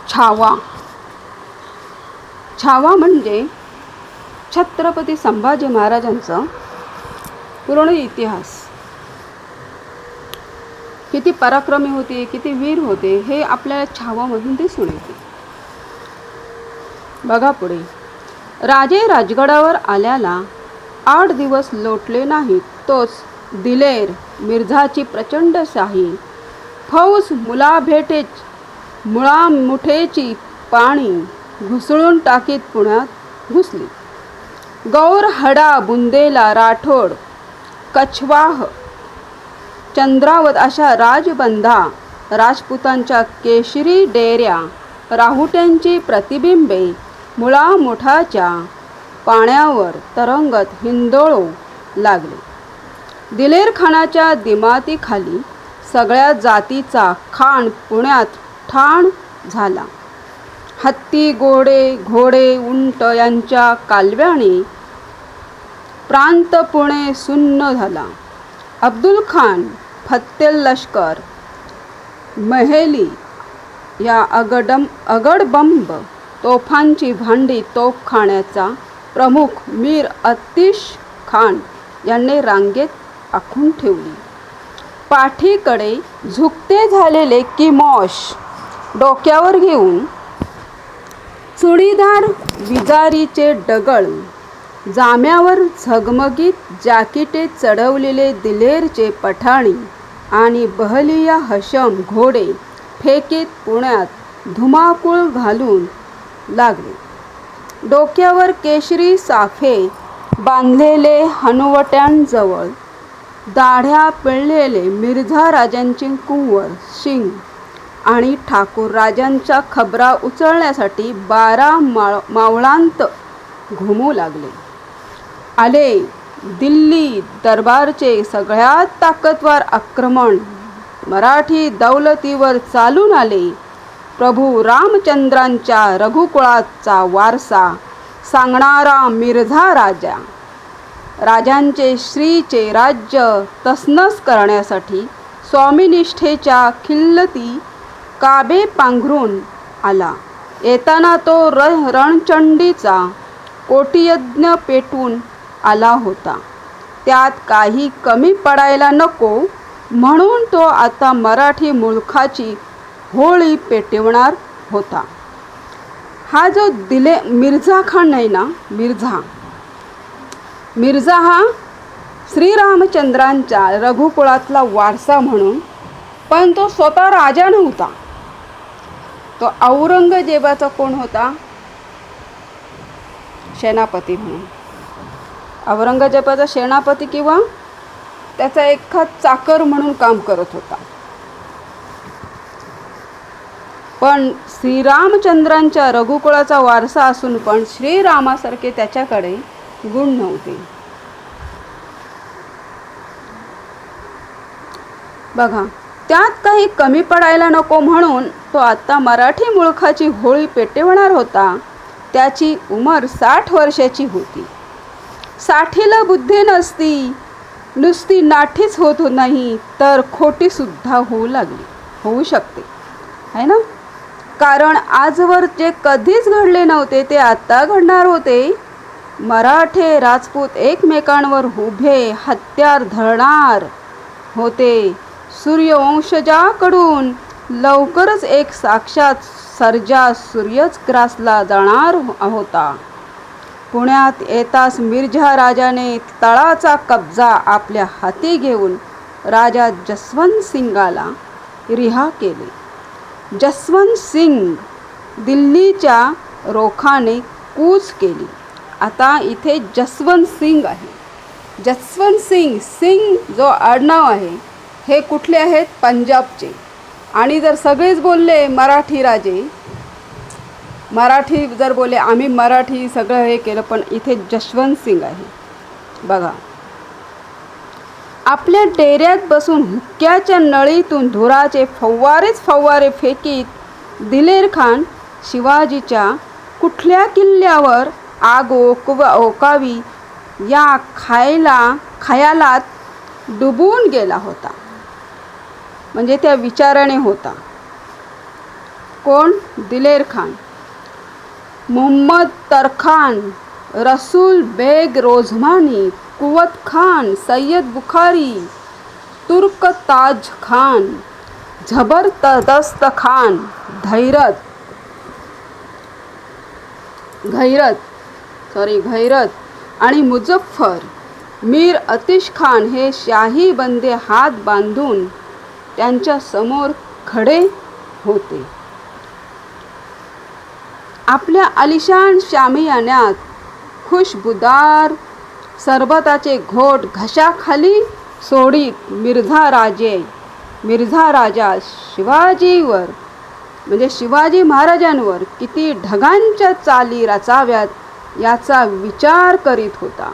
छावा. छावा म्हणजे छत्रपती संभाजी महाराजांचा पूर्ण इतिहास. किती पराक्रमी होते, किती वीर होते, हे आपल्याला छावामधून दिसून येते. बघा पुढे. राजे राजगडावर आल्याला 8 दिवस लोटले नाहीत, तोच दिलेर मिर्झाची प्रचंड शाही फौज मुळामुठेची पाणी घुसळून टाकीत पुण्यात घुसली. गौर हडा बुंदेला राठोड कछवाह चंद्रावत अशा राजबंधा राजपुतांच्या केशरी डेऱ्या राहुट्यांची प्रतिबिंबे मुळामुठाच्या पाण्यावर तरंगत हिंदोळू लागले. दिलेर खानाच्या दिमातीखाली सगळ्या जातीचा खान पुण्यात ठाण झाला. हत्ती घोडे उंट यांच्या कालव्याने प्रांत पुणे सुन्न झाला. अब्दुल खान फत्तेल लष्कर महेली या अगडबंब तोफांची भांडी तोफखान्याचा प्रमुख मीर अतिश खान यांनी रांगेत आखून ठेवली. पाठीकडे झुकते झालेले किमोश डोक्यावर घेऊन चुडीदार विजारीचे डगळ जाम्यावर झगमगीत जॅकेटे चढवलेले दिलेरचे पठाणी आणि बहलिया हशम घोडे फेकीत पुण्यात धुमाकूळ घालून लागले. डोक्यावर केशरी साफे बांधलेले हनुवट्यांजवळ दाढ्या पिळलेले मिर्झा राजांचे कुंवर शिंग आणि ठाकूर राजांच्या खबरा उचलण्यासाठी 12 मावळांत घुमू लागले. आले दिल्ली दरबारचे सगळ्यात ताकदवर आक्रमण मराठी दौलतीवर चालून आले. प्रभू रामचंद्रांच्या रघुकुळाचा वारसा सांगणारा मिर्झा राजांचे श्रीचे राज्य तसनस करण्यासाठी स्वामिनिष्ठेच्या खिल्लती काबे पांघरून आला. येताना तो रणचंडीचा कोटीयज्ञ पेटून आला होता. त्यात काही कमी पडायला नको म्हणून तो आता मराठी मुलखाची होळी पेटवणार होता. हा जो मिर्झा खान आहे ना, मिर्झा हा श्रीरामचंद्रांच्या रघुकुळातला वारसा म्हणून, पण तो स्वतः राजा नव्हता. तो औरंगजेबाचा कोण होता? सेनापती म्हणून. औरंगजेबाचा सेनापती किंवा त्याचा एखाद चाकर म्हणून काम करत होता. पण श्रीरामचंद्रांच्या रघुकुळाचा वारसा असून पण श्रीरामासारखे त्याच्याकडे गुण नव्हते. बघा, त्यात काही कमी पडायला नको म्हणून तो आता मराठी मुलखाची होळी पेटवणार होता. त्याची उमर 60 वर्षाची होती. 60ला बुद्धी नसती, नुसती नाठीच होत नाही तर खोटी सुद्धा होऊ शकते, है ना? कारण आजवर जे कधीच घडले नव्हते ते आता घडणार होते. मराठे राजपूत एकमेकांवर उभे हत्यार धरणार होते. सूर्यवंशजाकडून लवकरच एक साक्षात सर्जा सूर्यच ग्रासला जाणार होता. पुण्यात येताच मिर्झा राजाने तळाचा कब्जा आपल्या हाती घेऊन राजा जसवंत सिंगाला रिहा केले. जसवंत सिंग दिल्लीच्या रोखाने कूच केली. आता इथे जसवंत सिंग आहे. जसवंत सिंग जो आडनाव आहे हे कुठले आहेत? पंजाबचे. आणि जर सगळेच बोलले मराठी राजे, मराठी जर बोलले आम्ही मराठी सगळं हे केलं, पण इथे जसवंत सिंग आहे. बघा, आपल्या डेऱ्यात बसून हुक्क्याच्या नळीतून धुराचे फव्वारे फेकीत दिलेर खान शिवाजीच्या कुठल्या किल्ल्यावर आग ओकावी या खयालात डुबून गेला होता. म्हणजे त्या विचाराने होता. कोण? दिलेर खान, मुहम्मद तरखान, रसूल बेग रोझमानी, कुवत खान, सय्यद बुखारी, तुर्क ताज खान, जबरदस्त खान, घैरत आणि मुझफ्फर. मीर अतिश खान हे शाही बंदे हात बांधून त्यांच्या समोर खडे होते. आपल्या आलिशान शामियान्यात खुशबुदार सरबताचे घोट घशाखाली सोडीत मिर्झा राजा शिवाजीवर म्हणजे शिवाजी महाराजांवर किती ढगांच्या चाली रचाव्यात याचा विचार करीत होता.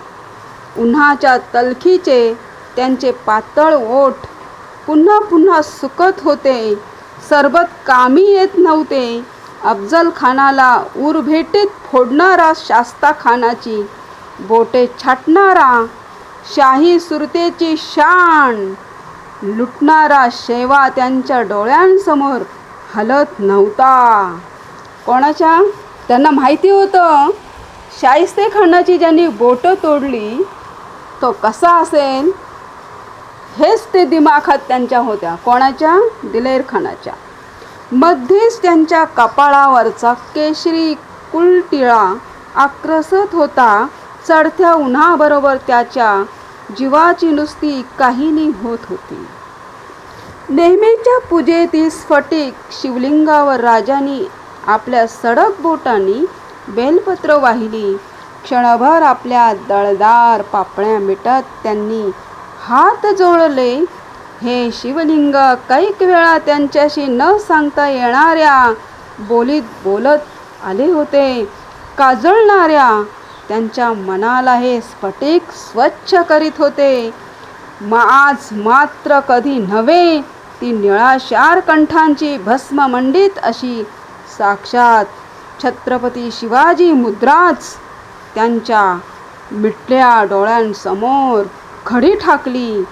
उन्हाच्या तलखीचे त्यांचे पातळ ओठ पुन्हा पुन्हा सुकत होते. सरबत कामी येत नव्हते. अफजल खानाला उरभेटीत फोडणारा शास्ता खानाची बोटे छाटणारा, शाही सुरतेची शान लुटणारा शेवा त्यांच्या डोळ्यांसमोर हलत नव्हता. कोणाच्या? त्यांना माहिती होतं शाहिस्ते खानाची ज्यांनी बोटं तोडली तो कसा असेल, हेच ते दिमाखात त्यांच्या होत्या. कोणाच्या? दिलेर खानाच्या. मध्येच त्यांच्या कपाळावरचा केशरी कुलटिळा आक्रसत होता. चढत्या उन्हाबरोबर त्याच्या जीवाची नुसती काहिली होत होती. नेहमीच्या पूजेतील स्फटिक शिवलिंगावर राजांनी आपल्या सडक बोटांनी बेलपत्र वाहिली. क्षणभर आपल्या दळदार पापण्या मिटत त्यांनी हात जोडले. हे शिवलिंग कैक वेळा त्यांच्याशी न सांगता येणाऱ्या बोलीत बोलत आले होते. काजळणाऱ्या त्यांच्या मनाला हे स्फटिक स्वच्छ करीत होते. आज मात्र कधी नव्हे, ती निळाशार कंठांची भस्ममंडित अशी साक्षात छत्रपती शिवाजी मुद्राच त्यांच्या मिटल्या डोळ्यांसमोर खडी ठाकली.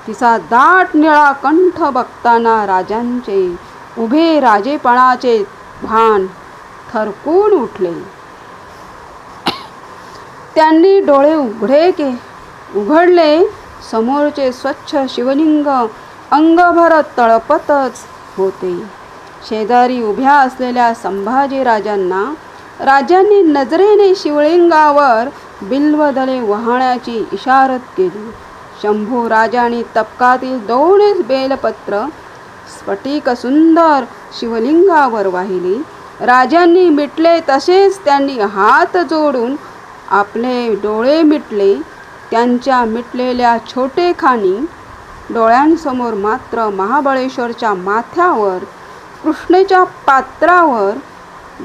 तिचा दाट निळा कंठ बघताना राजांचे उभे राजेपणाचे भान थरकून उठले. त्यांनी डोळे उघडले. समोरचे स्वच्छ शिवलिंग अंगभर तळपतच होते. शेजारी उभ्या असलेल्या संभाजी राजांनी नजरेने शिवलिंगावर बिल्वदले वाहण्याची इशारत केली. शंभू राजांनी तबकातील 2 बेलपत्र स्फटिक सुंदर शिवलिंगावर वाहिली. राजांनी मिटले तसेच त्यांनी हात जोडून आपले डोळे मिटले. त्यांच्या मिटलेल्या छोटेखानी डोळ्यांसमोर मात्र महाबळेश्वरच्या माथ्यावर कृष्णेच्या पात्रावर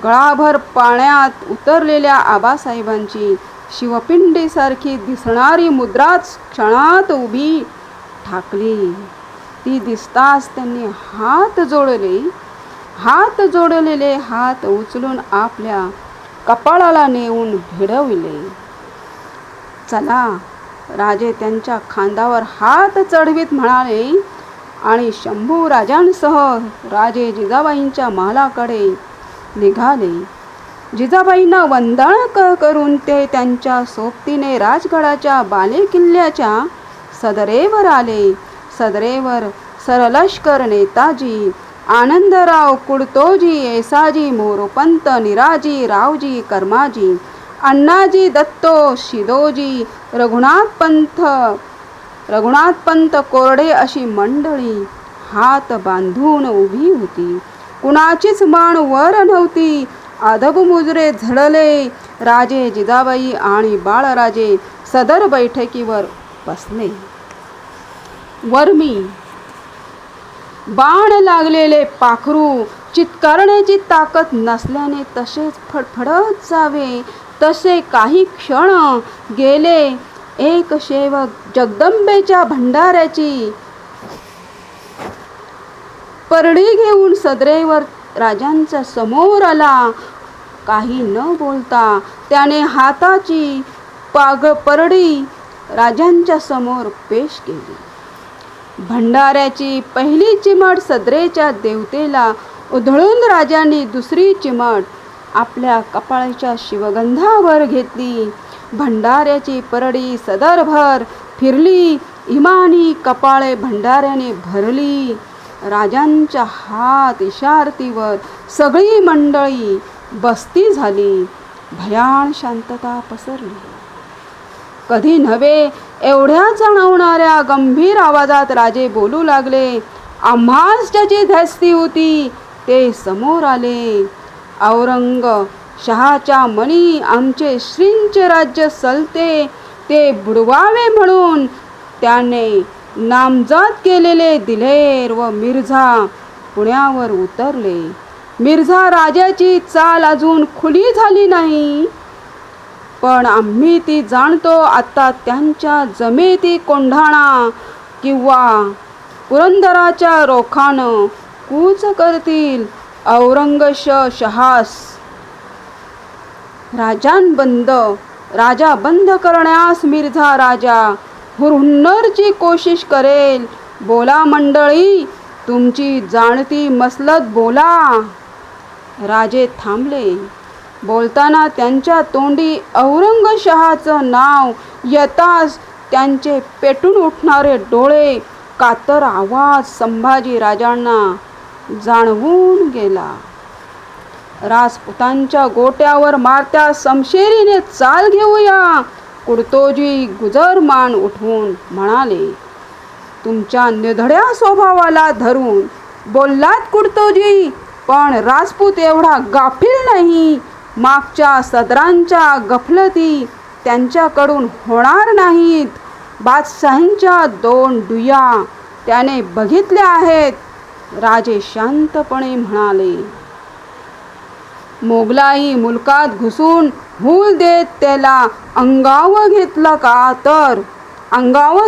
गळाभर पाण्यात उतरलेल्या आबासाहेबांची शिवपिंडीसारखी दिसणारी मुद्राच क्षणात उभी ठाकली. ती दिसताच त्यांनी हात जोडलेले हात उचलून आपल्या कपाळाला नेऊन भिडविले. चला, राजे त्यांच्या खांद्यावर हात चढवीत म्हणाले आणि शंभू राजांसह राजे जिजाबाईंच्या महालाकडे निघाले. जिजाबाईंना वंदन करून ते त्यांच्या सोबतीने राजगडाच्या बालेकिल्ल्याच्या सदरेवर आले. सदरेवर सरलष्कर नेताजी आनंदराव कुडतोजी, येसाजी मोरोपंत, निराजी रावजी कर्माजी, अण्णाजी दत्तो शिदोजी, रघुनाथपंत कोरडे अशी मंडळी हात बांधून उभी होती. कुणाचीच मान वर नव्हती. अधबमुजरे झडले. राजे जिजाबाई आणि बाळराजे सदर बैठकीवर बसले. वर्मी बाण लागलेले पाखरू चित्कारण्याची ताकद नसल्याने तसेच फडफडत जावे तसे काही क्षण गेले. एक सेवक जगदंबेच्या भंडाऱ्याची परडी घेऊन सदरेवर राजांच्या समोर आला. काही न बोलता त्याने हाताची परडी राजांच्या समोर पेश केली. भंडाऱ्याची पहिली चिमट सदरेच्या देवतेला उधळून राजांनी दुसरी चिमट आपल्या कपाळाच्या शिवगंधावर घेतली. भंडाऱ्याची परडी सदरभर फिरली. इमानी कपाळे भंडाऱ्याने भरली. राजांच्या हात इशारतीवर सगळी मंडळी बसती झाली. भयान शांतता पसरली. कधी नव्हे एवढ्या जाणवणाऱ्या गंभीर आवाजात राजे बोलू लागले. आम्हास ज्याची धस्ती होती ते समोर आले. औरंग शहाच्या मनी आमचे श्रींचे राज्य सलते ते बुडवावे म्हणून त्याने नामजद केलेले दिलेर व मिर्झा पुण्यावर उतरले. मिर्झा राजाची चाल अजून खुली झाली नाही, पण आम्ही ती जाणतो. आता त्यांच्या जमेती कोंढाणा किंवा पुरंदराच्या रोखानं कूच करतील. शहास राजा बंद करण्यास मिर्झा राजा हुन्नरची कोशिश करेल. बोला मंडळी, तुमची जाणती मसलत बोला. राजे थांबले. बोलताना त्यांच्या तोंडी औरंगशहाचं नाव येताच त्यांचे पेटून उठणारे डोळे, कातर आवाज संभाजी राजांना जाणवून गेला. राजपुतांच्या गोट्यावर मारत्या समशेरीने चाल घेऊया. कुडतोजी गुजरमान उठवून म्हणाले. तुमच्या निधड्या स्वभावाला धरून बोललात कुडतोजी, पण राजपूत एवढा गाफील नाही. मागच्या सदरांच्या गफलती त्यांच्याकडून होणार नाहीत. बादशाहींच्या 2 डुया त्याने बघितल्या आहेत. राजे शांतपणे म्हणाले. मोगलाई मुलकात घुसून हूल देत त्याला अंगावर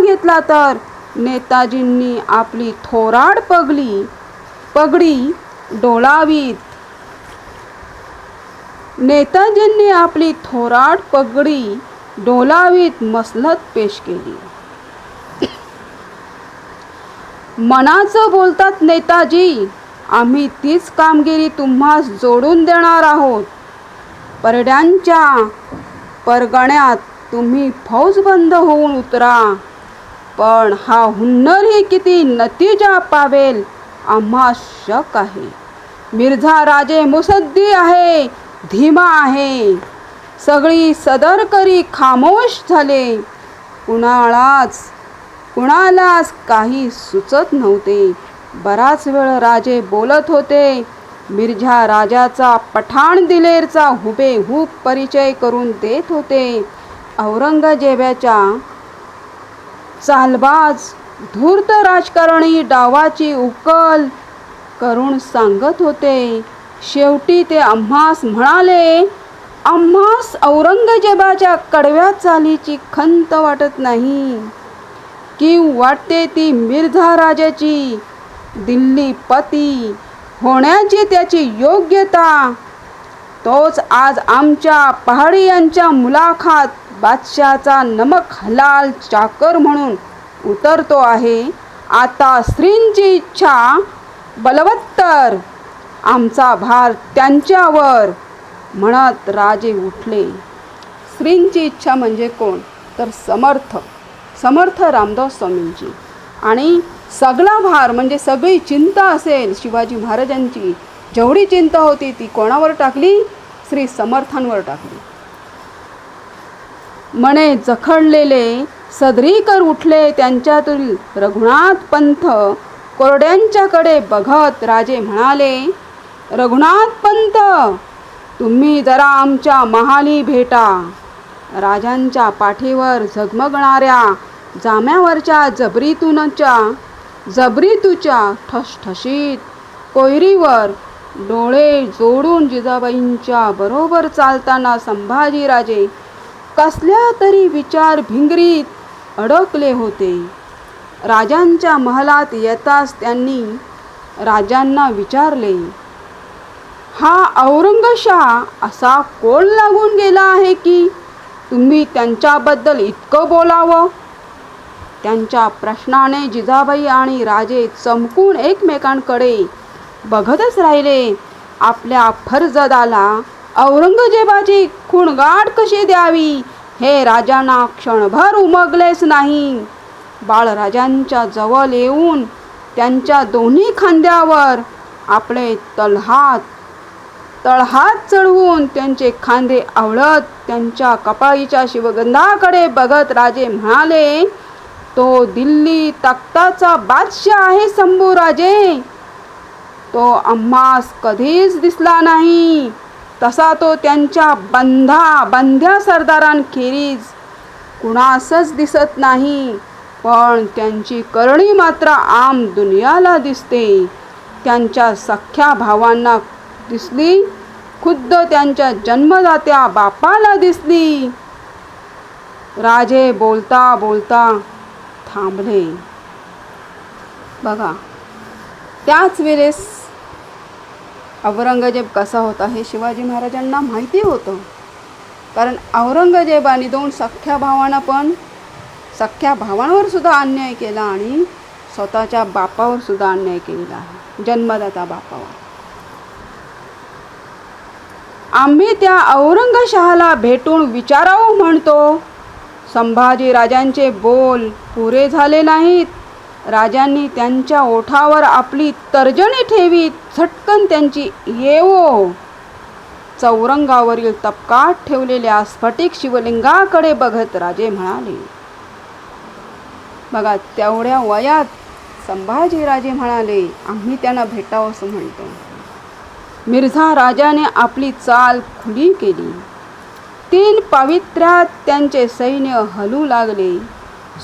घेतला तर नेताजींनी आपली थोराड पगडी डोलावीत मसलत पेश केली. मनाचं बोलतात नेताजी. आम्ही तीच कामगिरी तुम्हास जोडून देणार आहोत. परड्यांच्या परगण्यात तुम्ही फौजबंद होऊन उतरा. पण हा हुन्नरही किती नतीजा पावेल आम्हास शक आहे. मिर्झा राजे मुसद्दी आहे, धीमा आहे. सगळी सदरकरी खामोश झाले. कुणालाच काही सुचत नव्हते. बराच वेळ राजे बोलत होते. मिर्झा राजाचा पठाण दिलेरचा हुबेहूब परिचय करून देत होते. औरंगजेबाच्या चालबाज धूर्त राजकारणी डावाची उकल करून सांगत होते. शेवटी ते आम्हास म्हणाले, आम्हास औरंगजेबाच्या कडव्या चालीची खंत वाटत नाही. की वाटते ती मिर्झा राजाची दिल्लीपती होण्याची त्याची योग्यता. तोच आज आमच्या पहाडियांच्या मुलाखात बादशाचा नमक हलाल चाकर म्हणून उतरतो आहे. आता श्रींची इच्छा बलवत्तर, आमचा भार त्यांच्यावर. म्हणत राजे उठले. श्रींची इच्छा म्हणजे कोण तर समर्थ रामदास स्वामींची. आणि सगळा भार म्हणजे सगळी चिंता असेल शिवाजी महाराजांची, जेवढी चिंता होती ती कोणावर टाकली? श्री समर्थांवर टाकली. मने जखडलेले सदरीकर उठले. त्यांच्यातील रघुनाथ पंत कोरड्यांच्याकडे बघत राजे म्हणाले, रघुनाथ पंत, तुम्ही जरा आमच्या महाली भेटा. राजांच्या पाठीवर झगमगणाऱ्या जाम्यावरच्या जबरीतूच्या ठसठशीत कोयरीवर डोळे जोडून जिजाबाईंच्या बरोबर चालताना संभाजीराजे कसल्या तरी विचार भिंगरीत अडकले होते. राजांच्या महलात येताच त्यांनी राजांना विचारले, हा औरंगशाह असा कोल लागून गेला आहे की तुम्ही त्यांच्याबद्दल इतकं बोलावं? त्यांच्या प्रश्नाने जिजाबाई आणि राजे चमकून एकमेकांकडे बघतच राहिले. आपल्या फर्जदाला औरंगजेबाची खूणगाठ कशी द्यावी हे राजांना क्षणभर उमगलेच नाही. बाळराजांच्या जवळ येऊन त्यांच्या दोन्ही खांद्यावर आपले तळहात चढवून त्यांचे खांदे आवळत त्यांच्या कपाळीच्या शिवगंधाकडे बघत राजे म्हणाले, तो दिल्ली तख्ताचा बादशाह आहे शंभूराजे. तो आम्हास कधीच दिसला नाही. तसा तो त्यांच्या बंध्या सरदारांखेरीज कुणासच दिसत नाही. पण त्यांची करणी मात्र आम दुनियाला दिसते. त्यांच्या सख्या भावांना दिसली, खुद्द त्यांच्या जन्मदात्या बापाला दिसली. राजे बोलता बोलता थांबले. बघा, त्याच वेळेस औरंगजेब कसा होता हे शिवाजी महाराजांना माहिती होतं. कारण औरंगजेबाने दोन सख्या भावांवर सुद्धा अन्याय केला आणि स्वतःच्या बापावर सुद्धा अन्याय केलेला आहे, जन्मदाता बापावर. आम्ही त्या औरंगशाहाला भेटून विचारावं म्हणतो. संभाजी राजांचे बोल पुरे झाले नाहीत. राजांनी त्यांच्या ओठावर आपली तर्जनी ठेवीत झटकन त्यांची येवो चौरंगावरील तपकात ठेवलेल्या स्फटिक शिवलिंगाकडे बघत राजे म्हणाले. बघा, तेवढ्या वयात संभाजीराजे म्हणाले, आम्ही त्यांना भेटावं असं म्हणतो. मिर्झा राजाने आपली चाल खुली केली. 3 पावित्र्यात त्यांचे सैन्य हलू लागले.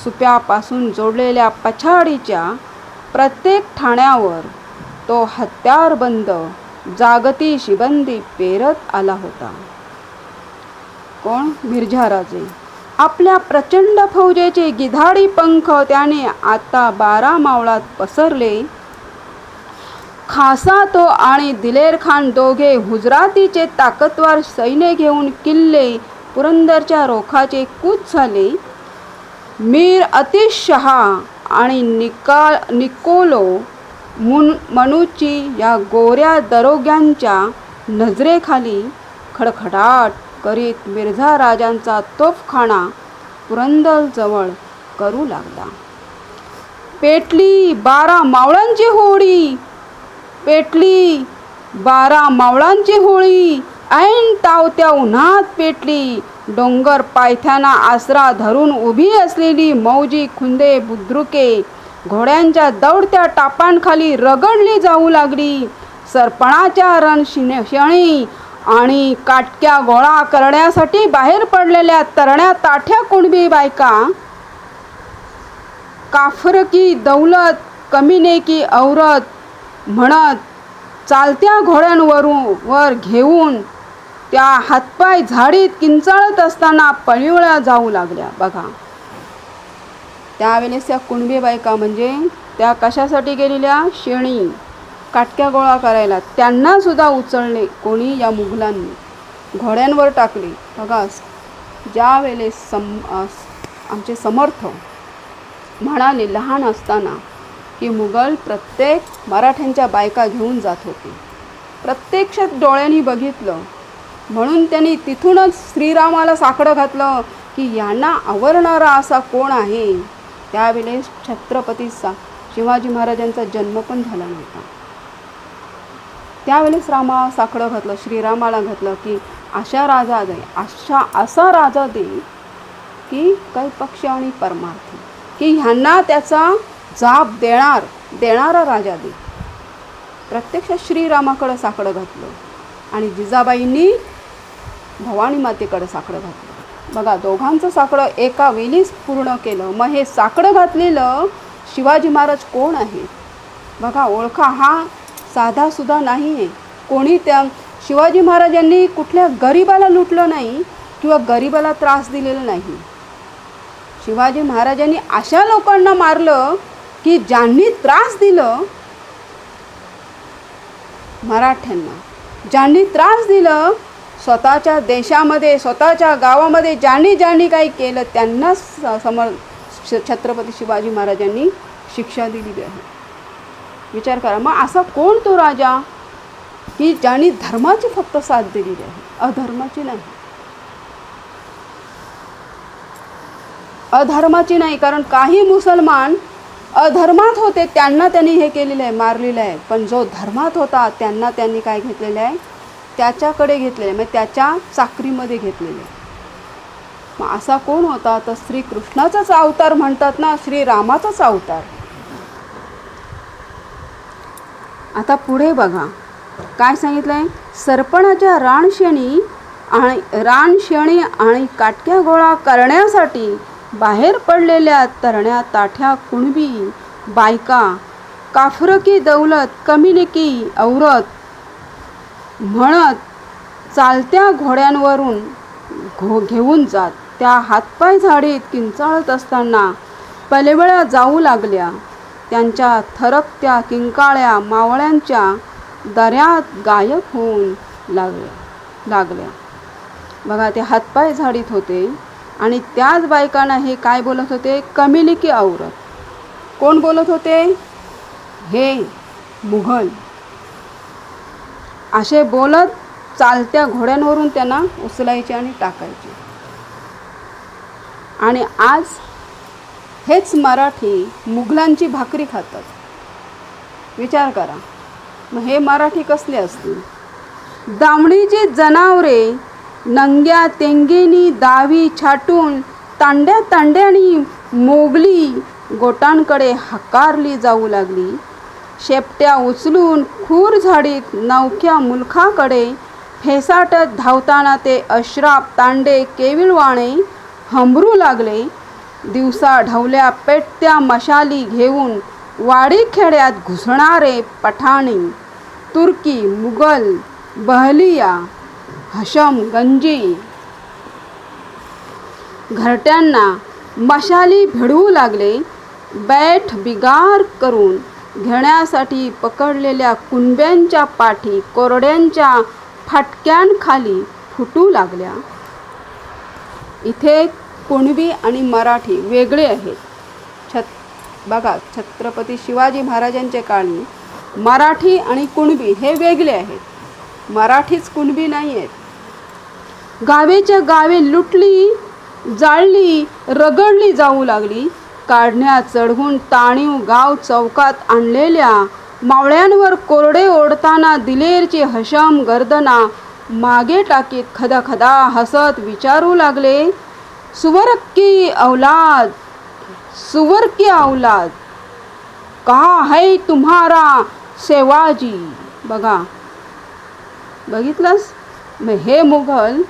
सुप्यापासून जोडलेल्या पछाडीच्या प्रत्येक ठाण्यावर तो हत्यारबंद जागती शिबंदी पेरत आला होता. कोण? मिर्झा राजे. आपल्या प्रचंड फौजेचे गिधाडी पंख त्याने आता 12 मावळात पसरले. खासा तो आणि दिलेर खान दोघे गुजरातीचे ताकदवार सैन्य घेऊन किल्ले पुरंदरच्या रोखाचे कूच झाले. मीर अतिश शहा आणि निकोलो मनुची या गोऱ्या दरोग्यांच्या नजरेखाली खडखडाट करीत मिर्झा राजांचा तोफखाना पुरंदरजवळ करू लागला. पेटली 12 मावळांची होळी, पेटली 12 मावळांची होळी, ऐन तावत्या उन्हात पेटली. डोंगर पायथ्याना आसरा धरून उभी असलेली मौजी खुंदे बुद्रुके घोड्यांच्या दौडत्या टापांखाली रगडली जाऊ लागली. सरपणाच्या रणशेणी आणि काटक्या गोळा करण्यासाठी बाहेर पडलेल्या तरण्या ताठ्या कुणबी बायका काफर की दौलत कमीने की औरत म्हणत चालत्या घोड्यांवर घेऊन त्या हातपाय झाडीत किंचाळत असताना पळीवळ्या जाऊ लागल्या. बघा, त्यावेळेस त्या कुणबी बायका म्हणजे त्या कशासाठी गेलेल्या? शेणी काटक्या गोळा करायला. त्यांना सुद्धा उचलले कोणी? या मुघलांनी घोड्यांवर टाकले. बघा, ज्या वेळेस आमचे समर्थ म्हणाले लहान असताना की मुघल प्रत्येक मराठ्यांच्या बायका घेऊन जात होते. प्रत्यक्षात डोळ्यांनी बघितलं. म्हणून त्यांनी तिथूनच श्रीरामाला साकडं घातलं की यांना आवरणारा असा कोण आहे. त्यावेळेस छत्रपती शिवाजी महाराजांचा जन्म पण झाला नव्हता. त्यावेळेस रामाला साकडं घातलं, श्रीरामाला घातलं की असा राजा दे की काही पक्ष आणि परमार्थ, की ह्यांना त्याचा जाप देणारा राजा दे. प्रत्यक्ष श्रीरामाकडं साकडं घातलं आणि जिजाबाईंनी भवानी मातेकडे साकडं घातलं. बघा, दोघांचं साकडं एका वेळीच पूर्ण केलं. मग हे साकडं घातलेलं शिवाजी महाराज कोण आहे? बघा, ओळखा. हा साधा सुद्धा नाही आहे कोणी. त्या शिवाजी महाराजांनी कुठल्या गरिबाला लुटलं नाही किंवा गरिबाला त्रास दिलेला नाही. शिवाजी महाराजांनी अशा लोकांना मारलं की ज्यांनी त्रास दिलं मराठ्यांना, ज्यांनी त्रास दिलं स्वतःच्या देशामध्ये, स्वतःच्या गावामध्ये ज्यांनी काही केलं त्यांनाच छत्रपती शिवाजी महाराजांनी शिक्षा दिलेली आहे. विचार करा. मग असा कोण तो राजा की ज्याने धर्माची फक्त साथ दिलेली आहे, अधर्माची नाही. अधर्माची नाही, कारण काही मुसलमान अधर्मात होते त्यांना त्यांनी हे केलेलं आहे, मारलेलं आहे. पण जो धर्मात होता त्यांना त्यांनी काय घेतलेलं आहे, त्याच्याकडे घेतलेलं आहे, म्हणजे त्याच्या चाकरीमध्ये घेतलेलं आहे. मग असा कोण होता, तर श्रीकृष्णाचाच अवतार म्हणतात ना, श्रीरामाचाच अवतार. आता पुढे बघा काय सांगितलंय. सरपणाच्या रानशेणी आणि काटक्या गोळा करण्यासाठी बाहेर पडलेल्या तरण्या ताठ्या कुणबी बायका, काफरकी दौलत कमिलिकी औरत म्हणत चालत्या घोड्यांवरून घेऊन जात. त्या हातपाय झाडीत किंचाळत असताना पलेवळ्या जाऊ लागल्या. त्यांच्या थरकत्या किंकाळ्या मावळ्यांच्या दऱ्यात गायब होऊन लागल्या. बघा, ते हातपाय झाडीत होते आणि त्याच बायकांना हे काय बोलत होते, कमिलिकी औरत. कोण बोलत होते, हे मुघल. असे बोलत चालत्या घोड्यांवरून त्यांना उचलायचे आणि टाकायचे. आणि आज हेच मराठी मुघलांची भाकरी खातात. विचार करा, मग हे मराठी कसले असतील. दामडीची जनावरे नंग्या तेंगेनी दावी छाटून तांड्या तांड्यानी मोगली गोटांकडे हकारली जाऊ लागली. शेपट्या उचलून खूर झाडीत नवख्या मुलखाकडे फेसाटत धावताना ते अश्राप तांडे केविलवाणे हंबरू लागले. दिवसा ढवल्या पेटत्या मशाली घेऊन वाडीखेड्यात घुसणारे पठाणी, तुर्की, मुघल, बहलिया, हशम गंजी घरट्यांना मशाली भिडवू लागले. बैठ बिगार करून घेण्यासाठी पकडलेल्या कुणब्यांच्या पाठी कोरड्यांच्या फाटक्यांखाली फुटू लागल्या. इथे कुणबी आणि मराठी वेगळे आहेत. बघा, छत्रपती शिवाजी महाराजांच्या काळी मराठी आणि कुणबी हे वेगळे आहेत. मराठीच कुणबी नाही आहेत. गावेच्या गावे लुटली, जाळली, रगडली जाऊ लागली. काढण्यात चढवून ताणीव गाव चौकात आणलेल्या मावळ्यांवर कोरडे ओढताना दिलेरची हशम गर्दना मागे टाकीत खदाखदा हसत विचारू लागले, सुवर की औलाद, सुवर की औलाद, कहा है तुम्हारा सेवाजी. बघा, बघितलंस. मग हे मुघल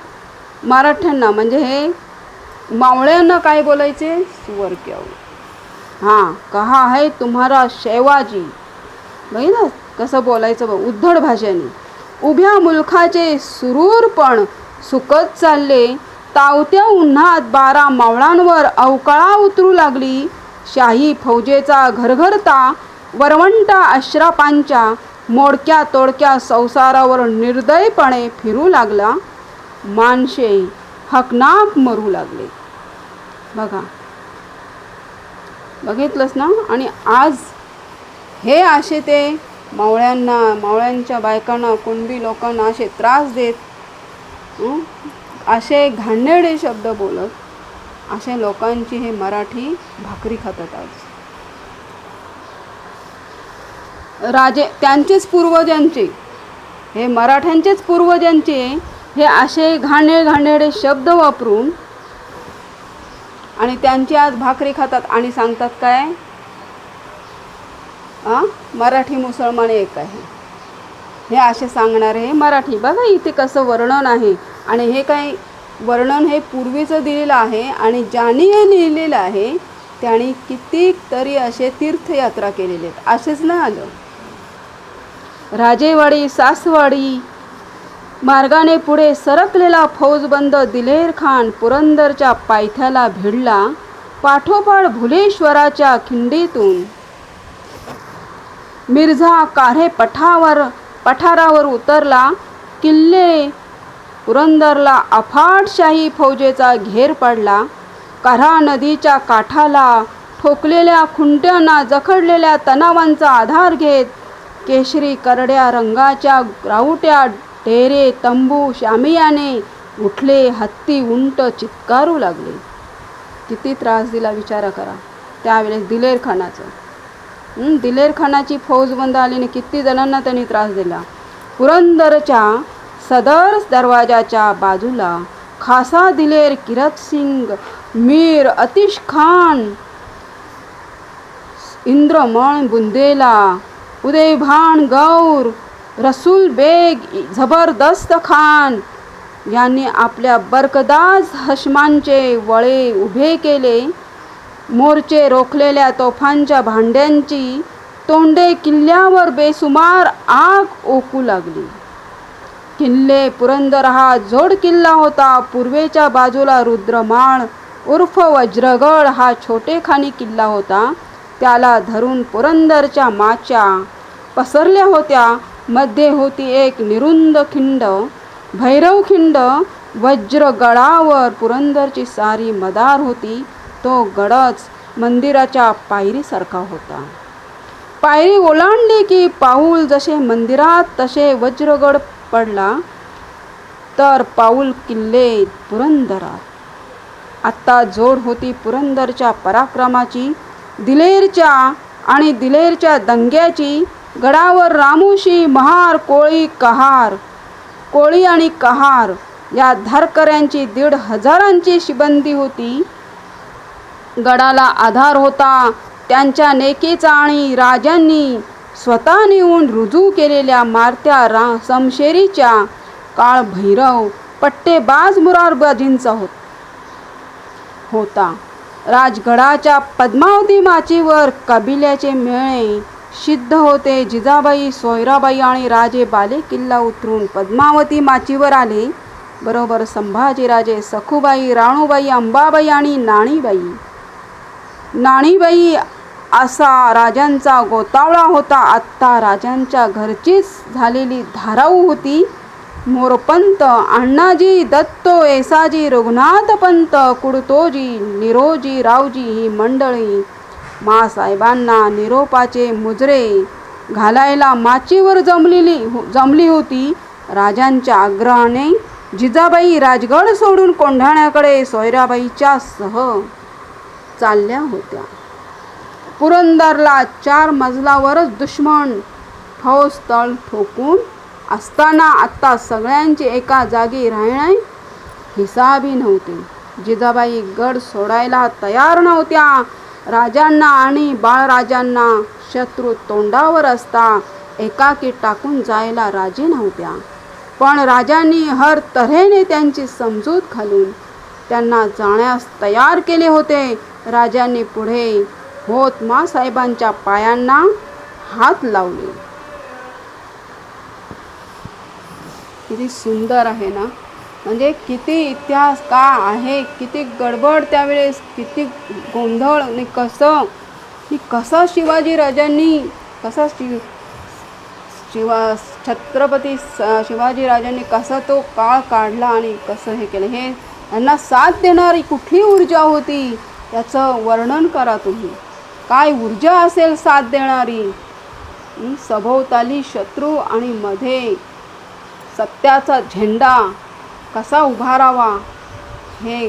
मराठ्यांना म्हणजे हे मावळ्यांना काय बोलायचे, सुवर की औलाद. हां, कहा है तुम्हारा शेवाजी. बघितलं कसं बोलायचं बघ, उद्धड भाषेने. उभ्या मुलखाचे सुरूरपण सुकत चालले. तावत्या उन्हात 12 मावळांवर अवकाळा उतरू लागली. शाही फौजेचा घरघरता वरवंटा अश्रापांच्या मोडक्या तोडक्या संसारावर निर्दयपणे फिरू लागला. माणसे हकनाक मरू लागले. बघा, बघितलंस ना. आणि आज हे असे ते मावळ्यांना, मावळ्यांच्या बायकांना, कुणबी लोकांना असे त्रास देत, असे घाणेरडे शब्द बोलत, अशा लोकांची हे मराठी भाकरी खातात आज. राजे त्यांचेच पूर्वजांचे, हे मराठ्यांचेच पूर्वजांचे हे असे घाणेरडे शब्द वापरून आणि त्यांची आज भाकरी खातात आणि सांगतात काय, मराठी मुसलमान एक आहे. हे असे सांगणारे हे मराठी. बघा इथे कसं वर्णन आहे. आणि हे काय वर्णन हे पूर्वीचं दिलेलं आहे. आणि ज्यांनी हे लिहिलेलं आहे त्यांनी कितीक तरी असे तीर्थयात्रा केलेले आहेत. असेच ना आलं. राजेवाडी सासवाडी मार्गाने पुढे सरकलेला फौजबंद दिलेर खान पुरंदरच्या पायथ्याला भिडला. पाठोपाठ भुलेश्वराच्या खिंडीतून मिर्झा काऱ्हे पठारावर उतरला. किल्ले पुरंदरला अफाट शाही फौजेचा घेर पडला. कऱ्हा नदीच्या काठाला ठोकलेल्या खुंट्यांना जखडलेल्या तणावांचा आधार घेत केशरी करड्या रंगाच्या राऊट्या डेरे तंबू शामियाने उठले. हत्ती उंट चित्कारू लागले. किती त्रास दिला विचार करा त्यावेळेस दिलेर खानाचं. दिलेर खानाची फौजबंद आलीने किती जणांना त्यांनी त्रास दिला. पुरंदरच्या सदर दरवाजाच्या बाजूला खासा दिलेर किरत सिंग, मीर आतिश खान, इंद्रमण बुंदेला, उदयभान गौर, रसूल बेग, जबरदस्त खान यांनी आपल्या बरकदाज हशमांचे वळे उभे केले. मोर्चे रोखलेल्या तोफांच्या भांड्यांची तोंडे किल्ल्यावर बेसुमार आग ओकू लागली. किल्ले पुरंदर हा जोड किल्ला होता. पूर्वेच्या बाजूला रुद्रमाळ उर्फ वज्रगड हा छोटेखानी किल्ला होता. त्याला धरून पुरंदरच्या माच्या पसरल्या होत्या. मध्ये होती एक निरुंद खिंड, भैरव खिंड. वज्रगडावर पुरंदरची सारी मदार होती. तो गडच मंदिराच्या पायरीसारखा होता. पायरी ओलांडली की पाऊल जसे मंदिरात तसे वज्रगड पडला तर पाऊल किल्ले पुरंदरात. आत्ता जोड होती पुरंदरच्या पराक्रमाची, दिलेरच्या आणि दिलेरच्या दंग्याची. गडावर रामोशी, महार, कोळी आणि कहार या धारकऱ्यांची 1,500 शिबंदी होती. गडाला आधार होता त्यांच्या नेकेचा आणि राजांनी स्वतः नेऊन रुजू केलेल्या मारत्या समशेरीच्या काळभैरव पट्टेबाज मुरारबाजींचा होता. राजगडाच्या पद्मावती माचीवर कबिल्याचे मेळे सिद्ध होते. जिजाबाई, सोयराबाई आणि राजे बाले किल्ला उतरून पद्मावती माचीवर आले. बरोबर संभाजीराजे, सखुबाई, राणूबाई, अंबाबाई आणि नाणीबाई असा राजांचा गोतावळा होता. आत्ता राजांच्या घरचीच झालेली धाराऊ होती. मोरपंत, अण्णाजी, दत्तो, येसाजी, रघुनाथपंत, कुडतोजी, निरोजी, रावजी ही मंडळी मासाहेबांना निरोपाचे मुजरे घालायला माचीवर जमली होती. राजांच्या आग्रहाने जिजाबाई राजगड सोडून कोंढाण्याकडे सोयराबाईच्या सह चालल्या होत्या. पुरंदरला 4 मजलावरच दुश्मन फौज तळ ठोकून असताना आत्ता सगळ्यांची एका जागी राहणे हिसाबी नव्हते. जिजाबाई गड सोडायला तयार नव्हत्या. राजांना आणि बाळराजांना शत्रू तोंडावर असता एकाकी टाकून जायला राजी नव्हत्या. पण राजांनी हर तऱ्हेने त्यांची समजूत घालून त्यांना जाण्यास तयार केले होते. राजांनी पुढे होत मासाहेबांच्या पायांना हात लावले. किती सुंदर आहे ना. म्हणजे किती इतिहास का आहे, किती गडबड त्यावेळेस, किती गोंधळ आणि कसं शिवाजी राजांनी छत्रपती शिवाजी राजांनी कसा तो काळ काढला आणि कसं हे केलं. हे यांना साथ देणारी कुठली ऊर्जा होती याचं वर्णन करा तुम्ही. काय ऊर्जा असेल साथ देणारी. सभोवताली शत्रू आणि मध्ये सत्याचा झेंडा कसा उभारावा हे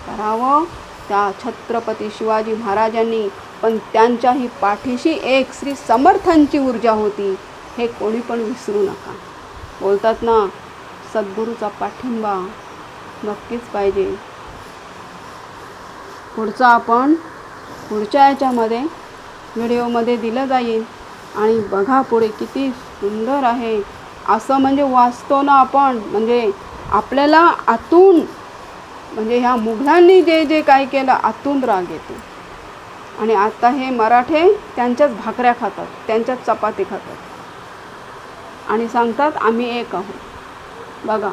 करावं त्या छत्रपती शिवाजी महाराजांनी. पण त्यांच्याही पाठीशी एक श्री समर्थांची ऊर्जा होती. हे कोणी पण विसरू नका. बोलतात ना, सद्गुरूचा पाठिंबा नक्कीच पाहिजे. पुढचं आपण पुढच्या याच्यामध्ये व्हिडिओमध्ये दिलं जाईल. आणि बघा पुढे किती सुंदर आहे. असं म्हणजे वाचतो ना आपण, म्हणजे आपल्याला आतून, म्हणजे ह्या मुघलांनी जे काय केलं आतून राग येतो. आणि आता हे मराठे त्यांच्याच भाकऱ्या खातात, त्यांच्याच चपाती खातात आणि सांगतात आम्ही एक आहोत. बघा.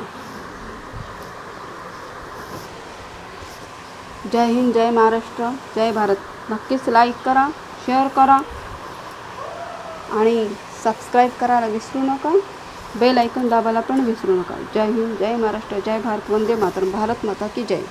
जय हिंद, जय महाराष्ट्र, जय भारत. नक्कीच लाईक करा, शेअर करा आणि सबस्क्राईब करायला विसरू नका. बेल आयकॉन दाबायला पण विसरू नका. जय हिंद, जय महाराष्ट्र, जय भारत. वंदे मातरम. भारत माता की जय.